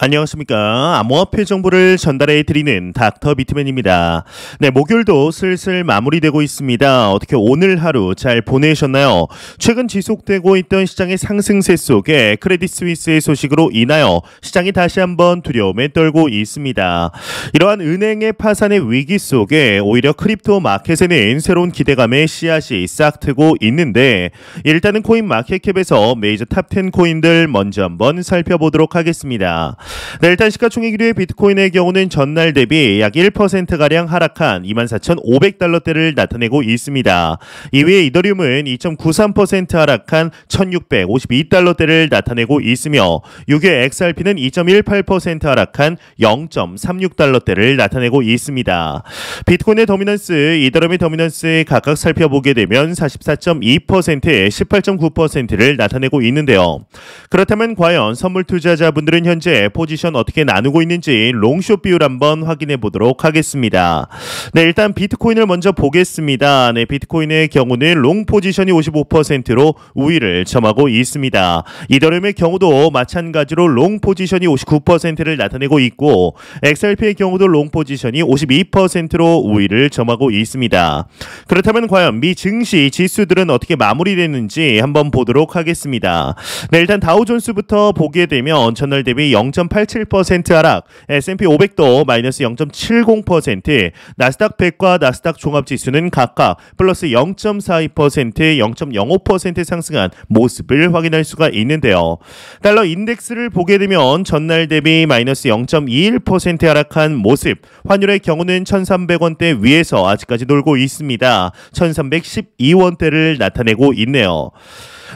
안녕하십니까. 암호화폐 정보를 전달해 드리는 닥터 비트맨입니다. 네, 목요일도 슬슬 마무리되고 있습니다. 어떻게 오늘 하루 잘 보내셨나요? 최근 지속되고 있던 시장의 상승세 속에 크레딧 스위스의 소식으로 인하여 시장이 다시 한번 두려움에 떨고 있습니다. 이러한 은행의 파산의 위기 속에 오히려 크립토 마켓에는 새로운 기대감의 씨앗이 싹 트고 있는데, 일단은 코인 마켓캡에서 메이저 탑10 코인들 먼저 한번 살펴보도록 하겠습니다. 네, 일단 시가총액 1위의 비트코인의 경우는 전날 대비 약 1%가량 하락한 24,500달러대를 나타내고 있습니다. 2위의 이더리움은 2.93% 하락한 1,652달러대를 나타내고 있으며, 6위의 XRP는 2.18% 하락한 0.36달러대를 나타내고 있습니다. 비트코인의 더미넌스, 이더리움의 더미넌스 각각 살펴보게 되면 44.2%, 18.9%를 나타내고 있는데요. 그렇다면 과연 선물 투자자분들은 현재 포지션 어떻게 나누고 있는지 롱숏 비율 한번 확인해 보도록 하겠습니다. 네, 일단 비트코인을 먼저 보겠습니다. 네, 비트코인의 경우는 롱 포지션이 55%로 우위를 점하고 있습니다. 이더리움의 경우도 마찬가지로 롱 포지션이 59%를 나타내고 있고, XRP의 경우도 롱 포지션이 52%로 우위를 점하고 있습니다. 그렇다면 과연 미 증시 지수들은 어떻게 마무리됐는지 한번 보도록 하겠습니다. 네, 일단 다우존스부터 보게 되면 전날 대비 0.87% 하락, S&P 500도 마이너스 0.70%, 나스닥 100과 나스닥 종합지수는 각각 플러스 0.42%, 0.05% 상승한 모습을 확인할 수가 있는데요. 달러 인덱스를 보게 되면 전날 대비 마이너스 0.21% 하락한 모습, 환율의 경우는 1,300원대 위에서 아직까지 놀고 있습니다. 1,312원대를 나타내고 있네요.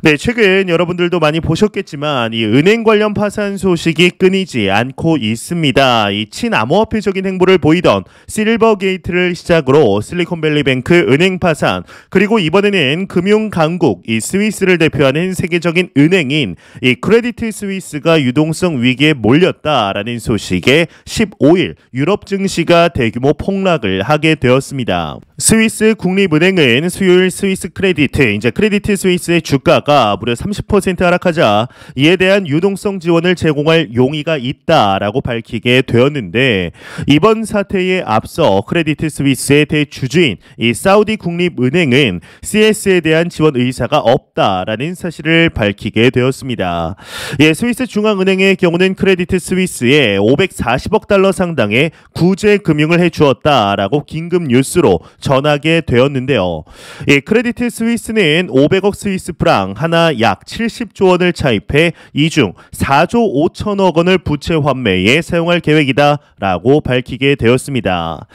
네, 최근 여러분들도 많이 보셨겠지만 이 은행 관련 파산 소식이 끊이지 않고 있습니다. 이 친암호화폐적인 행보를 보이던 실버게이트를 시작으로 실리콘밸리뱅크 은행 파산, 그리고 이번에는 금융 강국 이 스위스를 대표하는 세계적인 은행인 이 크레디트 스위스가 유동성 위기에 몰렸다라는 소식에 15일 유럽 증시가 대규모 폭락을 하게 되었습니다. 스위스 국립은행은 수요일 스위스 크레디트, 이제 크레디트 스위스의 주가가 무려 30% 하락하자 이에 대한 유동성 지원을 제공할 용의가 있다라고 밝히게 되었는데, 이번 사태에 앞서 크레디트 스위스의 대주주인 이 사우디 국립은행은 CS에 대한 지원 의사가 없다라는 사실을 밝히게 되었습니다. 예, 스위스 중앙은행의 경우는 크레디트 스위스에 540억 달러 상당의 구제 금융을 해주었다라고 긴급 뉴스로 전하게 되었는데요. 예, 크레디트 스위스는 500억 스위스 프랑, 하나 약 70조 원을 차입해 이 중 4조 5천억 원을 부채 환매에 사용할 계획이다 라고 밝히게 되었습니다.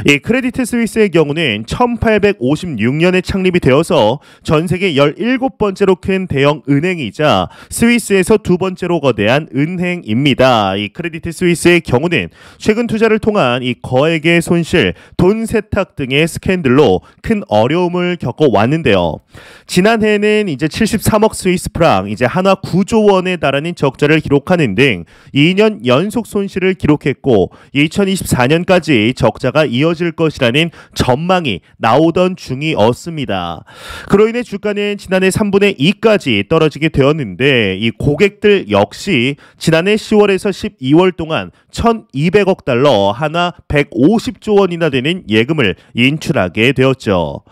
이 크레디트 스위스의 경우는 1856년에 창립이 되어서 전 세계 17번째로 큰 대형 은행이자 스위스에서 두 번째로 거대한 은행입니다. 이 크레디트 스위스의 경우는 최근 투자를 통한 이 거액의 손실, 돈 세탁 등의 스캔들로 큰 어려움을 겪어왔는데요. 지난해에는 이제 73억 스위스 프랑, 이제 한화 9조 원에 달하는 적자를 기록하는 등 2년 연속 손실을 기록했고, 2024년까지 적자가 이어질 것이라는 전망이 나오던 중이었습니다. 그로 인해 주가는 지난해 3분의 2까지 떨어지게 되었는데, 이 고객들 역시 지난해 10월에서 12월 동안 1,200억 달러, 하나 150조 원이나 되는 예금을 인출하게 되었죠.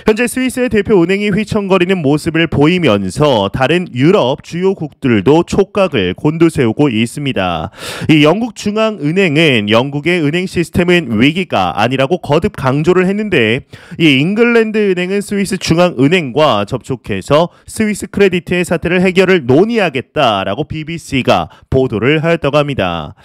현재 스위스의 대표 은행이 휘청거리는 모습을 보이면서 다른 유럽 주요국들도 촉각을 곤두세우고 있습니다. 이 영국 중앙은행은 영국의 은행 시스템은 위기가 아니라고 거듭 강조를 했는데, 이 잉글랜드 은행은 스위스 중앙은행과 접촉해서 스위스 크레디트의 사태를 해결을 논의하겠다라고 BBC가 보도를 하였다고 합니다.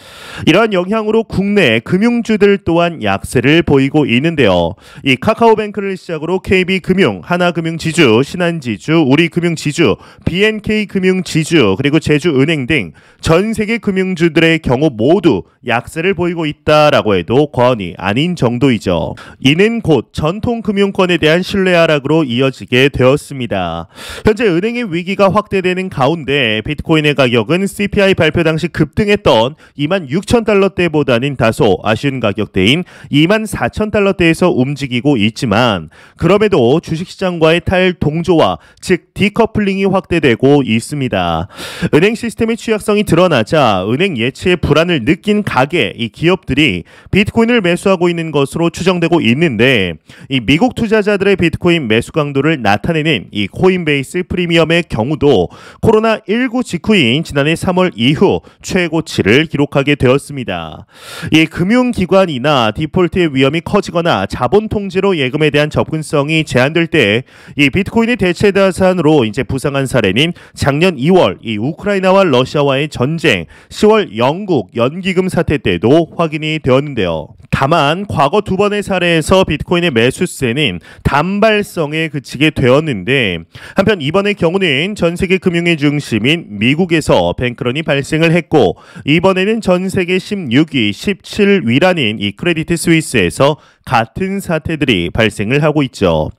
이러한 영향으로 국내 금융주들 또한 약세를 보이고 있는데요. 이 카카오뱅크를 시작으로 KB금융, 하나금융지주, 신한지주, 우리금융지주, BNK금융지주, 그리고 제주은행 등 전 세계 금융주들의 경우 모두 약세를 보이고 있다라고 해도 과언이 아닌 정도이죠. 이는 곧 전통금융권에 대한 신뢰 하락으로 이어지게 되었습니다. 현재 은행의 위기가 확대되는 가운데 비트코인의 가격은 CPI 발표 당시 급등했던 26,000달러대보다는 다소 아쉬운 가격대인 24,000달러대에서 움직이고 있지만, 그럼에도 주식시장과의 탈동조와 즉 디커플링이 확대되고 있습니다. 은행 시스템의 취약성이 드러나자 은행 예치의 불안을 느낀 가계 이 기업들이 비트코인을 매수하고 있는 것으로 추정되고 있는데 이 미국 투자자들의 비트코인 매수 강도를 나타내는 이 코인베이스 프리미엄의 경우도 코로나19 직후인 지난해 3월 이후 최고치를 기록하게 되었습니다. 이 금융기관이나 디폴트의 위험이 커지거나 자본 통제로 예금에 대한 접근성이 제한될 때 이 비트코인의 대체 자산으로 이제 부상한 사례는 작년 2월 이 우크라이나와 러시아와의 전쟁, 10월 영국 연기금 사태 때도 확인이 되었는데요. 다만 과거 두 번의 사례에서 비트코인의 매수세는 단발성에 그치게 되었는데 한편 이번의 경우는 전 세계 금융의 중심인 미국에서 뱅크런이 발생을 했고 이번에는 전 세계 16위, 17위라는 이 크레디트 스위스에서 같은 사태들이 발생을 하고 있죠.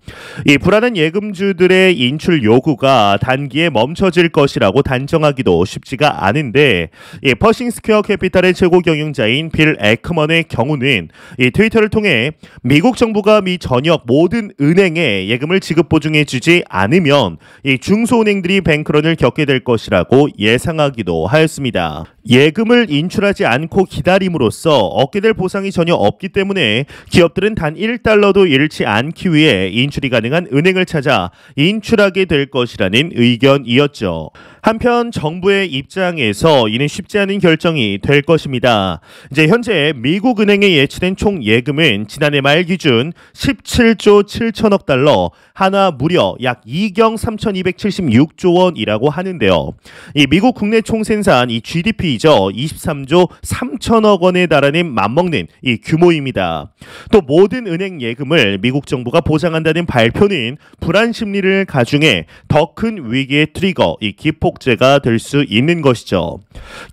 이 불안한 예금주들의 인출 요구가 단기에 멈춰질 것이라고 단정하기도 쉽지가 않은데 이 퍼싱 스퀘어 캐피탈의 최고 경영자인 빌 에크먼의 경우는 이 트위터를 통해 미국 정부가 미 전역 모든 은행에 예금을 지급 보증해주지 않으면 이 중소은행들이 뱅크런을 겪게 될 것이라고 예상하기도 하였습니다. 예금을 인출하지 않고 기다림으로써 얻게 될 보상이 전혀 없기 때문에 기업들은 단 1달러도 잃지 않기 위해 인출이 가능한 은행을 찾아 인출하게 될 것이라는 의견이었죠. 한편 정부의 입장에서 이는 쉽지 않은 결정이 될 것입니다. 이제 현재 미국 은행에 예치된 총 예금은 지난해 말 기준 17조 7천억 달러, 하나 무려 약 2경 3,276조 원이라고 하는데요. 이 미국 국내 총생산 이 GDP죠. 23조 3천억 원에 달하는 맞먹는 이 규모입니다. 또 모든 은행 예금을 미국 정부가 보장한다는 발표는 불안 심리를 가중해 더 큰 위기의 트리거, 이 기폭제가 될 수 있는 것이죠.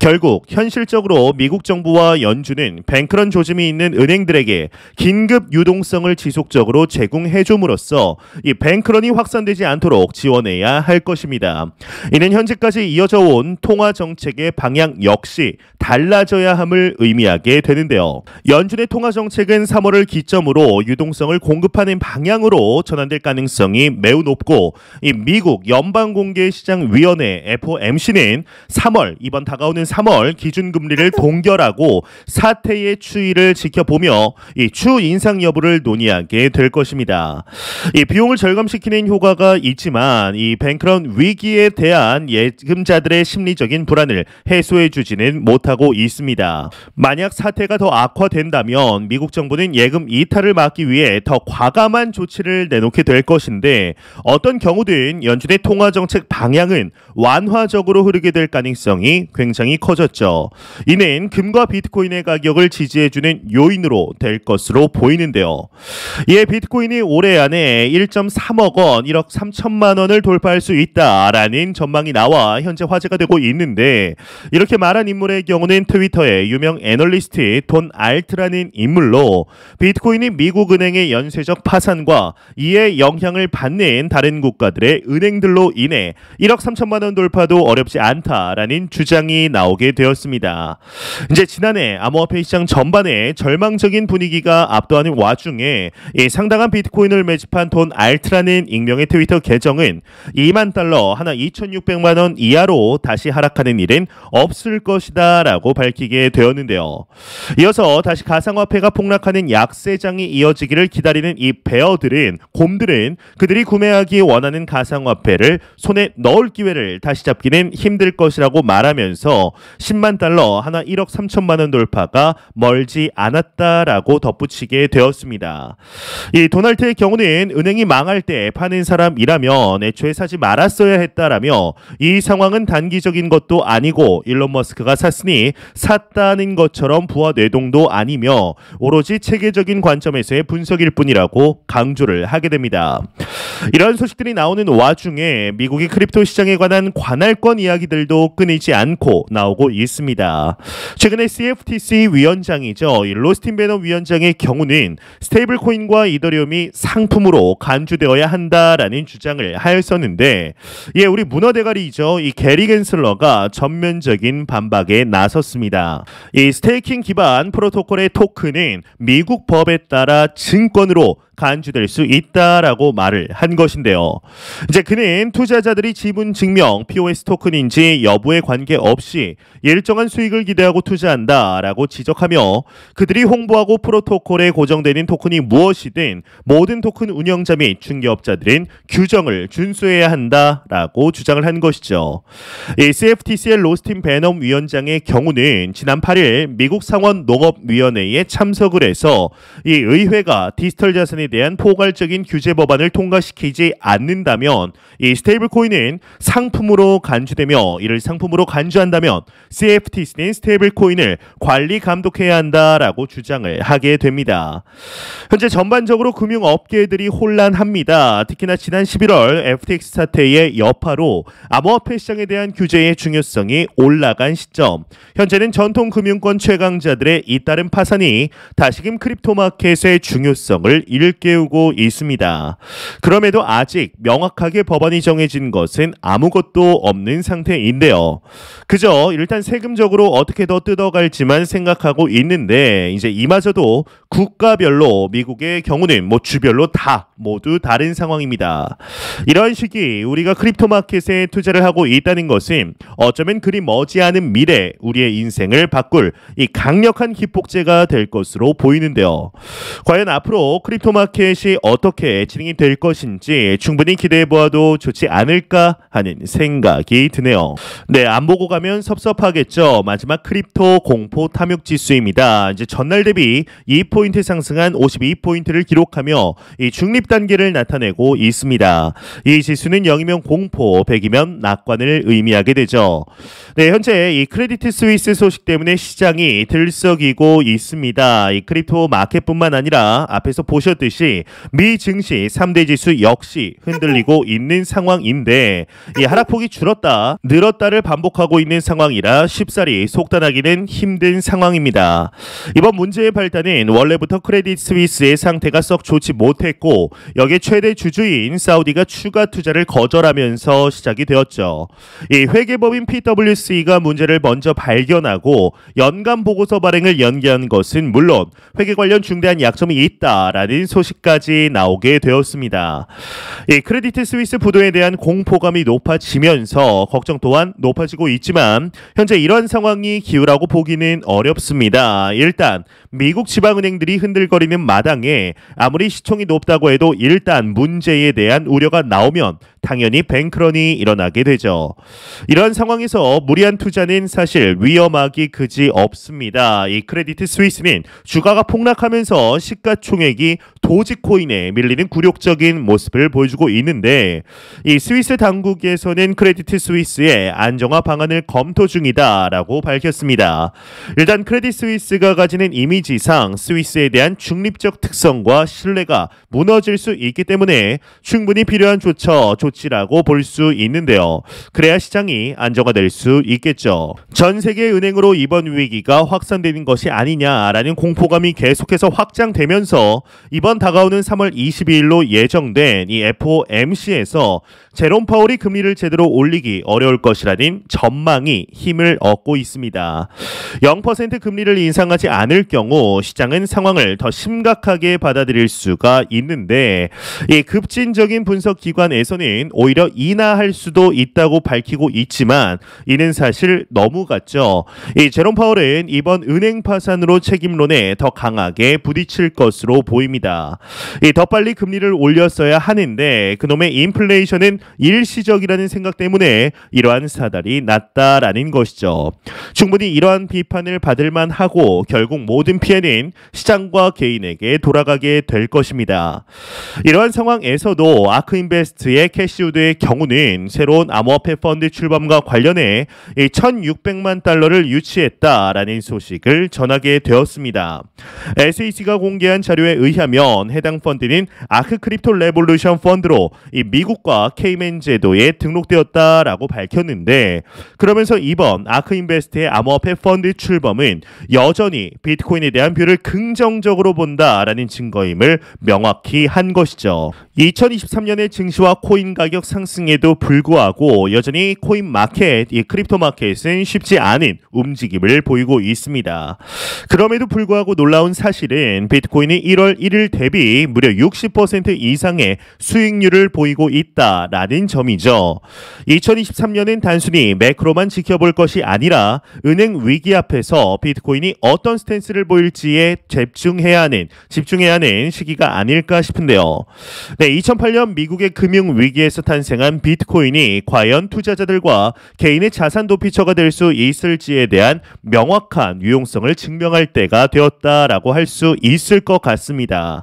결국 현실적으로 미국 정부와 연준은 뱅크런 조짐이 있는 은행들에게 긴급 유동성을 지속적으로 제공해줌으로써 이 뱅크런이 확산되지 않도록 지원해야 할 것입니다. 이는 현재까지 이어져 온 통화 정책의 방향 역시 달라져야 함을 의미하게 되는데요. 연준의 통화 정책은 3월을 기점으로 유동성을 공급하는 방향으로 전환될 가능성이 매우 높고 이 미국 연방공개시장위원회 FOMC는 3월 이번 다가오는 3월 기준금리를 동결하고 사태의 추이를 지켜보며 이 추후 인상 여부를 논의하게 될 것입니다. 이 비용을 절감시키는 효과가 있지만 이 뱅크런 위기에 대한 예금자들의 심리적인 불안을 해소해주지는 못하고 있습니다. 만약 사태가 더 악화된다면 미국 정부는 예금 이탈을 막기 위해 더 과감한 조치를 내놓게 될 것인데 어떤 경우든 연준의 통화정책 방향은 완화적으로 흐르게 될 가능성이 굉장히 커졌죠. 이는 금과 비트코인의 가격을 지지해주는 요인으로 될 것으로 보이는데요. 이에 비트코인이 올해 안에 1.3억 원, 1억 3천만 원을 돌파할 수 있다라는 전망이 나와 현재 화제가 되고 있는데 이렇게 말한 인물의 경우는 트위터의 유명 애널리스트 돈 알트라는 인물로 비트코인이 미국 은행의 연쇄적 파산과 이에 영향을 받는 다른 국가들의 은행들로 인해 1억 3천만 원 돌파도 어렵지 않다라는 주장이 나오게 되었습니다. 이제 지난해 암호화폐 시장 전반에 절망적인 분위기가 압도하는 와중에 이 상당한 비트코인을 매집한 돈 알트라는 익명의 트위터 계정은 2만 달러 하나 2,600만 원 이하로 다시 하락하는 일은 없을 것이다 라고 밝히게 되었는데요. 이어서 다시 가상화폐가 폭락하는 약세장이 이어지기를 기다리는 이 베어들은 곰들은 그들이 구매하기 원하는 가상화폐를 손에 넣을 기회를 다시 잡기는 힘들 것이라고 말하면서 10만 달러 하나 1억 3천만 원 돌파가 멀지 않았다라고 덧붙이게 되었습니다. 이 도널트의 경우는 은행이 망할 때 파는 사람이라면 애초에 사지 말았어야 했다라며 이 상황은 단기적인 것도 아니고 일론 머스크가 샀으니 샀다는 것처럼 부와 뇌동도 아니며 오로지 체계적인 관점에서의 분석일 뿐이라고 강조를 하게 됩니다. 이런 소식들이 나오는 와중에 미국의 크립토 시장에 관한 관할권 이야기들도 끊이지 않고 나오고 있습니다. 최근에 CFTC 위원장이죠. 로스틴 베너 위원장의 경우는 스테이블 코인과 이더리움이 상품으로 간주되어야 한다라는 주장을 하였었는데 우리 문어 대가리이죠. 이 게리 겐슬러가 전면적인 반박에 나섰습니다. 이 스테이킹 기반 프로토콜의 토큰은 미국 법에 따라 증권으로 간주될 수 있다라고 말을 한 것인데요. 이제 그는 투자자들이 지분 증명 POS 토큰인지 여부에 관계없이 일정한 수익을 기대하고 투자한다라고 지적하며 그들이 홍보하고 프로토콜에 고정되는 토큰이 무엇이든 모든 토큰 운영자 및 중개업자들은 규정을 준수해야 한다라고 주장을 한 것이죠. 이 CFTC의 로스틴 베넘 위원장의 경우는 지난 8일 미국 상원 농업위원회에 참석을 해서 이 의회가 디지털 자산에 대한 포괄적인 규제 법안을 통과시키지 않는다면 이 스테이블 코인은 상품으로 간주되며 이를 상품으로 간주한다면 CFTC는 스테이블 코인을 관리 감독해야 한다라고 주장을 하게 됩니다. 현재 전반적으로 금융업계들이 혼란합니다. 특히나 지난 11월 FTX 사태의 여파로 암호화폐 시장에 대한 규제의 중요성이 올라간 시점, 현재는 전통 금융권 최강자들의 잇따른 파산이 다시금 크립토 마켓의 중요성을 일깨우고 있습니다. 그럼에도 아직 명확하게 법안이 정해진 것은 아무것도 없는 상태인데요. 그저 일단 세금적으로 어떻게 더 뜯어갈지만 생각하고 있는데 이제 이마저도 국가별로 미국의 경우는 주별로 다 모두 다른 상황입니다. 이런 시기 우리가 크립토 마켓에 투자를 하고 있다는 것은 어쩌면 그리 머지않은 미래 우리의 인생을 바꿀 이 강력한 기폭제가 될 것으로 보이는데요. 과연 앞으로 크립토 마켓이 어떻게 진행이 될 것인지 충분히 기대해 보아도 좋지 않을까 하는 생각이 드네요. 네, 안 보고 가면 섭섭하겠죠. 마지막 크립토 공포 탐욕 지수입니다. 이제 전날 대비 2포인트 상승한 52포인트를 기록하며 이 중립 단계를 나타내고 있습니다. 이 지수는 0이면 공포, 100이면 낙관을 의미하게 되죠. 네, 현재 이 크레디트 스위스 소식 때문에 시장이 들썩이고 있습니다. 이 크립토 마켓뿐만 아니라 앞에서 보셨듯이 미 증시 3대 지수 역시 흔들리고 있는 상황인데 이 하락폭이 줄었다 늘었다를 반복하고 있는 상황이라 쉽사리 속단하기는 힘든 상황입니다. 이번 문제의 발단은 원래부터 크레딧 스위스의 상태가 썩 좋지 못했고 여기에 최대 주주인 사우디가 추가 투자를 거절하면서 시작이 되었죠. 이 회계법인 PwC가 문제를 먼저 발견하고 연간 보고서 발행을 연기한 것은 물론 회계 관련 중대한 약점이 있다라는 소식까지 나오게 되었습니다. 이 크레디트 스위스 부도에 대한 공포감이 높아지면서 걱정 또한 높아지고 있지만 현재 이런 상황이 기우라고 보기는 어렵습니다. 일단 미국 지방은행들이 흔들거리는 마당에 아무리 시총이 높다고 해도 일단 문제에 대한 우려가 나오면 당연히 뱅크런이 일어나게 되죠. 이런 상황에서 무리한 투자는 사실 위험하기 그지 없습니다. 이 크레디트 스위스는 주가가 폭락하면서 시가총액이 도지코인에 밀리는 굴욕적인 모습을 보여주고 있는데 이 스위스 당국에서는 크레디트 스위스의 안정화 방안을 검토 중이다라고 밝혔습니다. 일단 크레디트 스위스가 가지는 이미지상 스위스에 대한 중립적 특성과 신뢰가 무너질 수 있기 때문에 충분히 필요한 조치라고 볼 수 있는데요. 그래야 시장이 안정화될 수 있겠죠. 전 세계 은행으로 이번 위기가 확산되는 것이 아니냐라는 공포감이 계속해서 확장되면서 이번 다가오는 3월 22일로 예정된 이 FOMC에서 제롬 파월이 금리를 제대로 올리기 어려울 것이라는 전망이 힘을 얻고 있습니다. 0% 금리를 인상하지 않을 경우 시장은 상황을 더 심각하게 받아들일 수가 있는데 이 급진적인 분석 기관에서는 오히려 인하할 수도 있다고 밝히고 있지만 이는 사실 너무 같죠. 이 제롬 파월은 이번 은행 파산으로 책임론에 더 강하게 부딪힐 것으로 보입니다. 더 빨리 금리를 올렸어야 하는데 그놈의 인플레이션은 일시적이라는 생각 때문에 이러한 사달이 났다라는 것이죠. 충분히 이러한 비판을 받을 만하고 결국 모든 피해는 시장과 개인에게 돌아가게 될 것입니다. 이러한 상황에서도 아크인베스트의 캐시우드의 경우는 새로운 암호화폐 펀드 출범과 관련해 1,600만 달러를 유치했다라는 소식을 전하게 되었습니다. SEC가 공개한 자료에 의하면 해당 펀드는 아크 크립토 레볼루션 펀드로 이 미국과 K 카이맨 제도에 등록되었다라고 밝혔는데, 그러면서 이번 아크인베스트의 암호화폐 펀드 출범은 여전히 비트코인에 대한 뷰를 긍정적으로 본다라는 증거임을 명확히 한 것이죠. 2023년의 증시와 코인 가격 상승에도 불구하고 여전히 코인 마켓, 이 크립토 마켓은 쉽지 않은 움직임을 보이고 있습니다. 그럼에도 불구하고 놀라운 사실은 비트코인이 1월 1일 대비 무려 60% 이상의 수익률을 보이고 있다라는 점이죠. 2023년은 단순히 매크로만 지켜볼 것이 아니라 은행 위기 앞에서 비트코인이 어떤 스탠스를 보일지에 집중해야 하는 시기가 아닐까 싶은데요. 네, 2008년 미국의 금융 위기에서 탄생한 비트코인이 과연 투자자들과 개인의 자산 도피처가 될 수 있을지에 대한 명확한 유용성을 증명할 때가 되었다라고 할 수 있을 것 같습니다.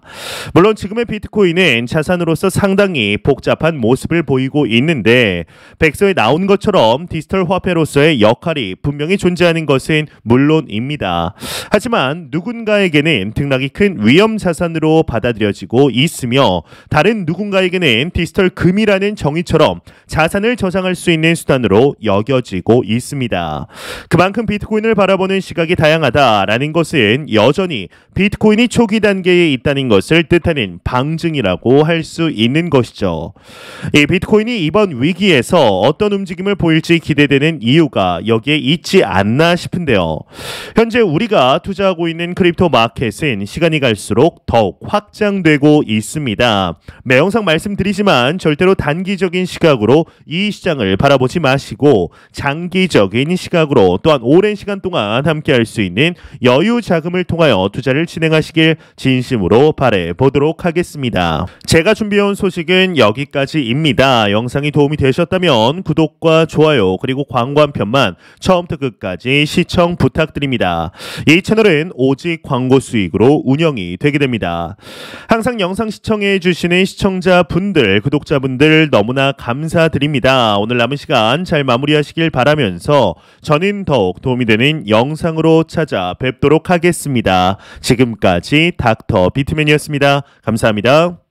물론 지금의 비트코인은 자산으로서 상당히 복잡한 모습을 보이고 있는데, 백서에 나온 것처럼 디지털 화폐로서의 역할이 분명히 존재하는 것은 물론입니다. 하지만 누군가에게는 등락이 큰 위험 자산으로 받아들여지고 있으며, 다른 누군가에게는 디지털 금이라는 정의처럼 자산을 저장할 수 있는 수단으로 여겨지고 있습니다. 그만큼 비트코인을 바라보는 시각이 다양하다라는 것은 여전히 비트코인이 초기 단계에 있다는 것을 뜻하는 방증이라고 할 수 있는 것이죠. 이 비트코인이 이번 위기에서 어떤 움직임을 보일지 기대되는 이유가 여기에 있지 않나 싶은데요. 현재 우리가 투자하고 있는 크립토 마켓은 시간이 갈수록 더욱 확장되고 있습니다. 매 영상 말씀드리지만 절대로 단기적인 시각으로 이 시장을 바라보지 마시고 장기적인 시각으로, 또한 오랜 시간 동안 함께할 수 있는 여유 자금을 통하여 투자를 진행하시길 진심으로 바라보도록 하겠습니다. 제가 준비해온 소식은 여기까지입니다. 영상이 도움이 되셨다면 구독과 좋아요 그리고 광고 한 편만 처음부터 끝까지 시청 부탁드립니다. 이 채널은 오직 광고 수익으로 운영이 되게 됩니다. 항상 영상 시청해 주시는 시청자분들, 구독자분들 너무나 감사드립니다. 오늘 남은 시간 잘 마무리하시길 바라면서 저는 더욱 도움이 되는 영상으로 찾아뵙도록 하겠습니다. 지금까지 닥터 비트맨이었습니다. 감사합니다.